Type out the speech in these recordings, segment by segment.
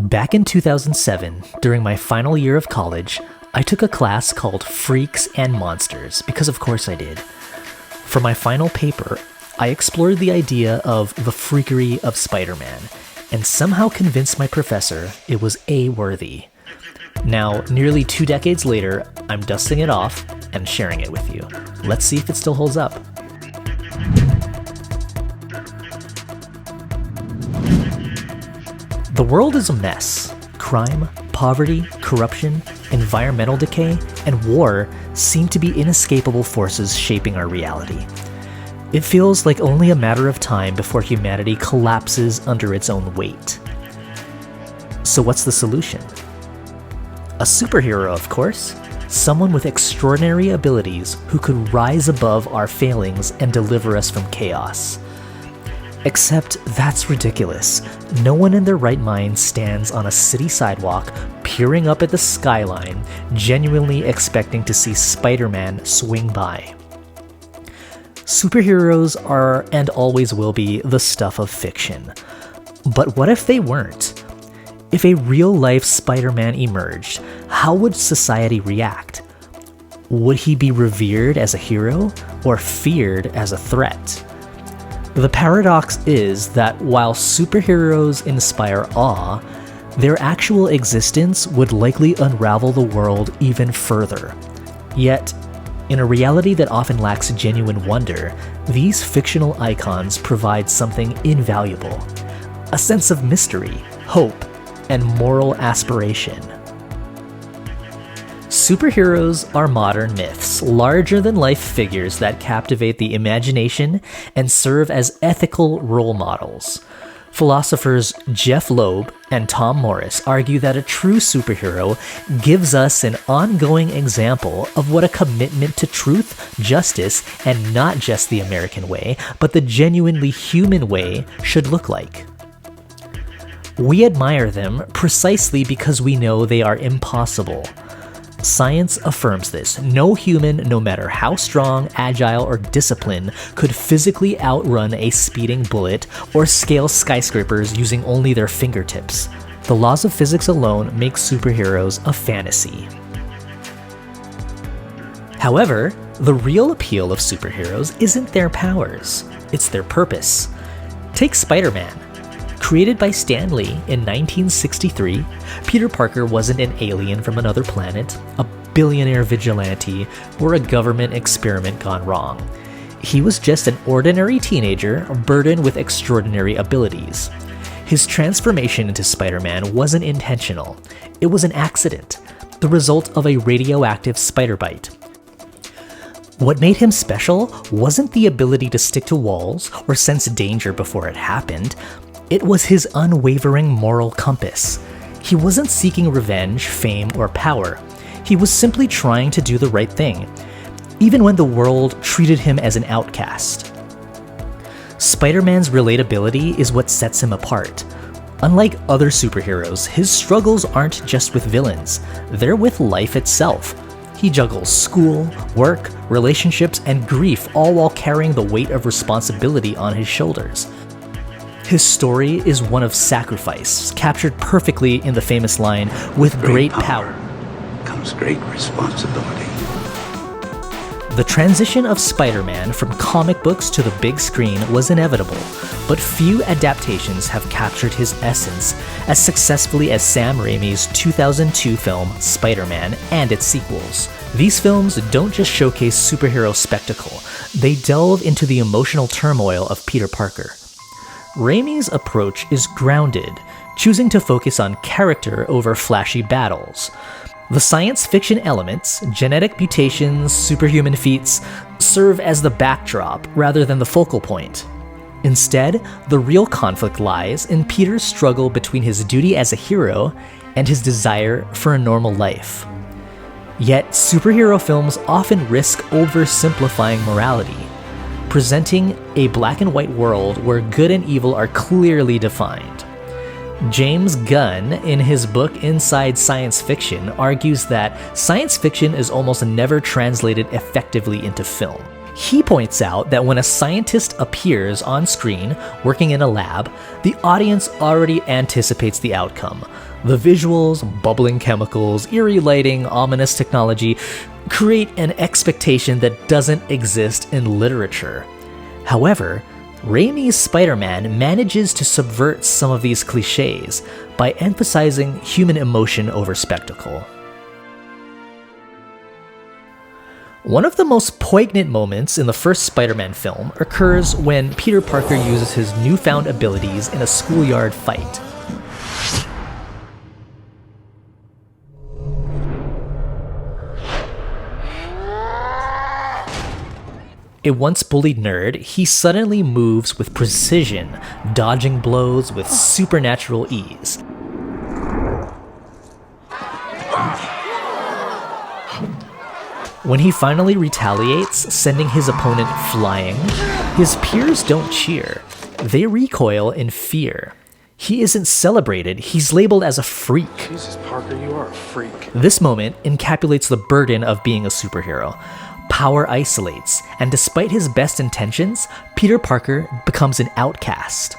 Back in 2007, during my final year of college, I took a class called Freaks and Monsters, because of course I did. For my final paper, I explored the idea of the freakery of Spider-Man, and somehow convinced my professor it was A-worthy. Now, nearly 2 decades later, I'm dusting it off and sharing it with you. Let's see if it still holds up. The world is a mess. Crime, poverty, corruption, environmental decay, and war seem to be inescapable forces shaping our reality. It feels like only a matter of time before humanity collapses under its own weight. So what's the solution? A superhero, of course. Someone with extraordinary abilities who could rise above our failings and deliver us from chaos. Except that's ridiculous. No one in their right mind stands on a city sidewalk, peering up at the skyline, genuinely expecting to see Spider-Man swing by. Superheroes are and always will be the stuff of fiction. But what if they weren't? If a real-life Spider-Man emerged, how would society react? Would he be revered as a hero or feared as a threat? The paradox is that while superheroes inspire awe, their actual existence would likely unravel the world even further. Yet, in a reality that often lacks genuine wonder, these fictional icons provide something invaluable: a sense of mystery, hope, and moral aspiration. Superheroes are modern myths, larger-than-life figures that captivate the imagination and serve as ethical role models. Philosophers Jeff Loeb and Tom Morris argue that a true superhero gives us an ongoing example of what a commitment to truth, justice, and not just the American way, but the genuinely human way should look like. We admire them precisely because we know they are impossible. Science affirms this. No human, no matter how strong, agile, or disciplined, could physically outrun a speeding bullet or scale skyscrapers using only their fingertips. The laws of physics alone make superheroes a fantasy. However, the real appeal of superheroes isn't their powers, it's their purpose. Take Spider-Man. Created by Stan Lee in 1963, Peter Parker wasn't an alien from another planet, a billionaire vigilante, or a government experiment gone wrong. He was just an ordinary teenager burdened with extraordinary abilities. His transformation into Spider-Man wasn't intentional. It was an accident, the result of a radioactive spider bite. What made him special wasn't the ability to stick to walls or sense danger before it happened. It was his unwavering moral compass. He wasn't seeking revenge, fame, or power. He was simply trying to do the right thing, even when the world treated him as an outcast. Spider-Man's relatability is what sets him apart. Unlike other superheroes, his struggles aren't just with villains, they're with life itself. He juggles school, work, relationships, and grief, all while carrying the weight of responsibility on his shoulders. His story is one of sacrifice, captured perfectly in the famous line, "With great power comes great responsibility." The transition of Spider-Man from comic books to the big screen was inevitable, but few adaptations have captured his essence as successfully as Sam Raimi's 2002 film Spider-Man and its sequels. These films don't just showcase superhero spectacle, they delve into the emotional turmoil of Peter Parker. Raimi's approach is grounded, choosing to focus on character over flashy battles. The science fiction elements, genetic mutations, superhuman feats, serve as the backdrop rather than the focal point. Instead, the real conflict lies in Peter's struggle between his duty as a hero and his desire for a normal life. Yet, superhero films often risk oversimplifying morality, presenting a black and white world where good and evil are clearly defined. James Gunn, in his book Inside Science Fiction, argues that science fiction is almost never translated effectively into film. He points out that when a scientist appears on screen working in a lab, the audience already anticipates the outcome. The visuals, bubbling chemicals, eerie lighting, ominous technology create an expectation that doesn't exist in literature. However, Raimi's Spider-Man manages to subvert some of these cliches by emphasizing human emotion over spectacle. One of the most poignant moments in the first Spider-Man film occurs when Peter Parker uses his newfound abilities in a schoolyard fight. A once bullied nerd, he suddenly moves with precision, dodging blows with supernatural ease. When he finally retaliates, sending his opponent flying, his peers don't cheer. They recoil in fear. He isn't celebrated, he's labeled as a freak. Jesus, Parker, you are a freak. This moment encapsulates the burden of being a superhero. Power isolates, and despite his best intentions, Peter Parker becomes an outcast.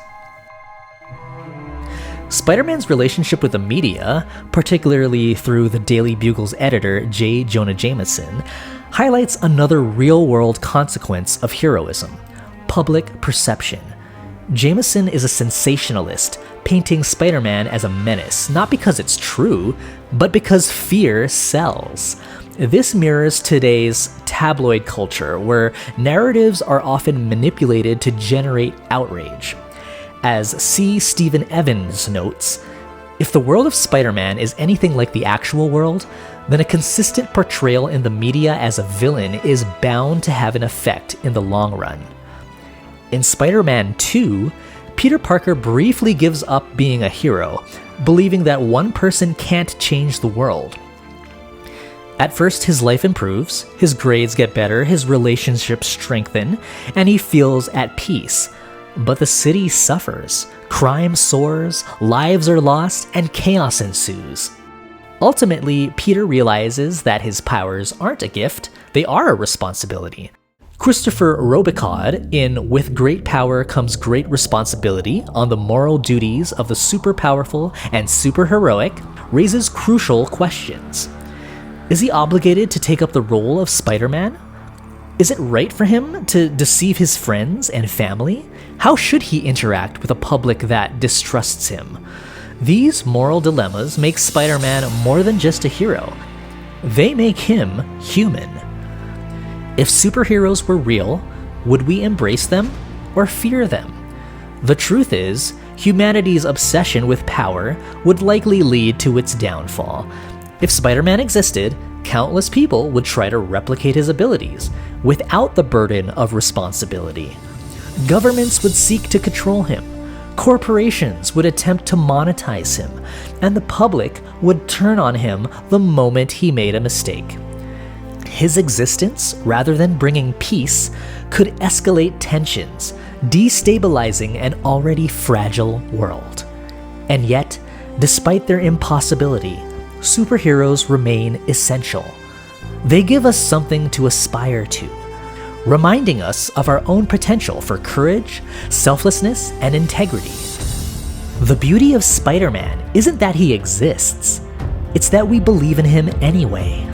Spider-Man's relationship with the media, particularly through the Daily Bugle's editor J. Jonah Jameson, highlights another real-world consequence of heroism: public perception. Jameson is a sensationalist, painting Spider-Man as a menace, not because it's true, but because fear sells. This mirrors today's tabloid culture, where narratives are often manipulated to generate outrage. As C. Stephen Evans notes, if the world of Spider-Man is anything like the actual world, then a consistent portrayal in the media as a villain is bound to have an effect in the long run. In Spider-Man 2, Peter Parker briefly gives up being a hero, believing that one person can't change the world. At first, his life improves, his grades get better, his relationships strengthen, and he feels at peace. But the city suffers, crime soars, lives are lost, and chaos ensues. Ultimately, Peter realizes that his powers aren't a gift, they are a responsibility. Christopher Robicod in With Great Power Comes Great Responsibility on the moral duties of the super powerful and super heroic raises crucial questions. Is he obligated to take up the role of Spider-Man? Is it right for him to deceive his friends and family? How should he interact with a public that distrusts him? These moral dilemmas make Spider-Man more than just a hero. They make him human. If superheroes were real, would we embrace them or fear them? The truth is, humanity's obsession with power would likely lead to its downfall. If Spider-Man existed, countless people would try to replicate his abilities without the burden of responsibility. Governments would seek to control him, corporations would attempt to monetize him, and the public would turn on him the moment he made a mistake. His existence, rather than bringing peace, could escalate tensions, destabilizing an already fragile world. And yet, despite their impossibility, superheroes remain essential. They give us something to aspire to, reminding us of our own potential for courage, selflessness, and integrity. The beauty of Spider-Man isn't that he exists, it's that we believe in him anyway.